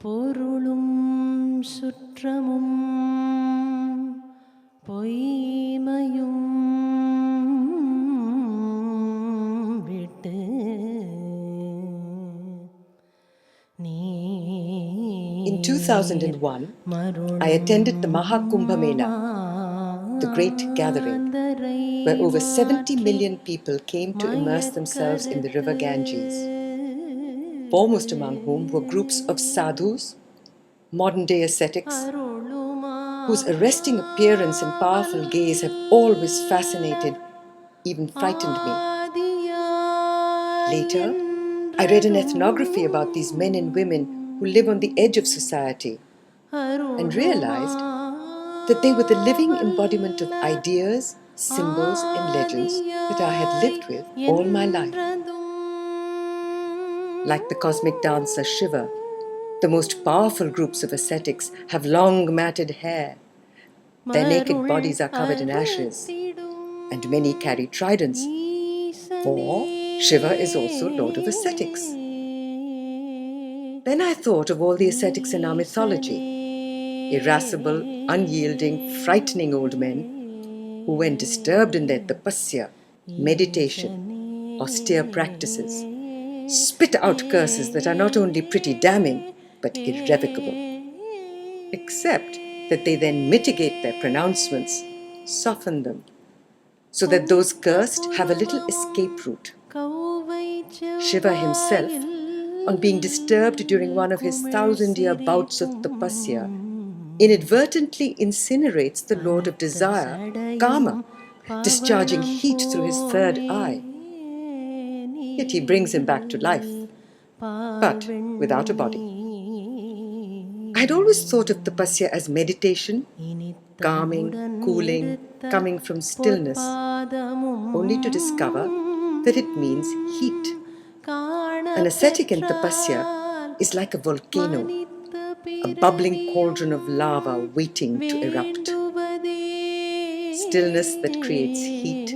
பொருளும் சுற்றமும் பொய்மையும் விட்டு In 2001, I attended the Kumbha Mela, the great gathering, where over 70 million people came to immerse themselves in the river Ganges, foremost among whom were groups of Sadhus, modern-day ascetics, whose arresting appearance and powerful gaze have always fascinated, even frightened me. Later, I read an ethnography about these men and women who live on the edge of society and realized that they were the living embodiment of ideas, symbols and legends that I had lived with all my life. Like the cosmic dancer Shiva, the most powerful groups of ascetics have long matted hair. Their naked bodies are covered in ashes, and many carry tridents, for Shiva is also Lord of Ascetics. Then I thought of all the ascetics in our mythology, irascible, unyielding, frightening old men who, when disturbed in their tapasya, meditation, austere practices, spit out curses that are not only pretty damning but irrevocable. Except that they then mitigate their pronouncements, soften them, so that those cursed have a little escape route. Shiva himself, on being disturbed during one of his 1,000-year bouts of tapasya, inadvertently incinerates the lord of desire, Kama, discharging heat through his third eye. Yet he brings him back to life, but without a body. I had always thought of tapasya as meditation, calming, cooling, coming from stillness, only to discover that it means heat. An ascetic in tapasya is like a volcano, a bubbling cauldron of lava waiting to erupt. Stillness that creates heat,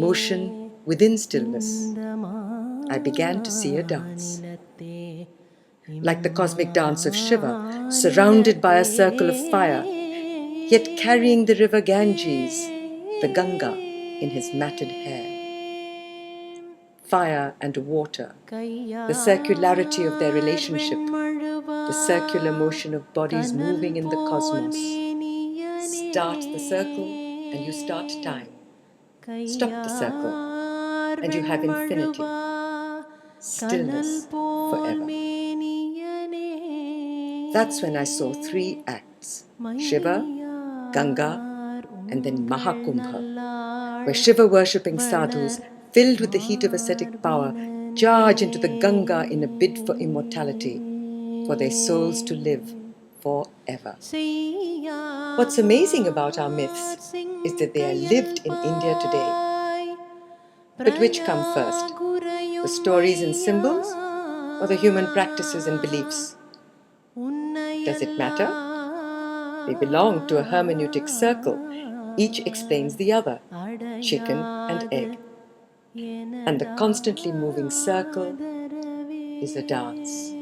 motion within stillness. I began to see a dance. Like the cosmic dance of Shiva, surrounded by a circle of fire, yet carrying the river Ganges, the Ganga, in his matted hair. Fire and water, the circularity of their relationship, the circular motion of bodies moving in the cosmos. Start the circle and you start time. Stop the circle and you have infinity. Stillness forever. That's when I saw 3 acts, Shiva, Ganga, and then Mahakumbha, where Shiva worshipping sadhus, filled with the heat of ascetic power, charge into the Ganga in a bid for immortality, for their souls to live forever. What's amazing about our myths is that they are lived in India today. But which come first, the stories and symbols, or the human practices and beliefs? Does it matter? They belong to a hermeneutic circle. Each explains the other, chicken and egg. And the constantly moving circle is a dance.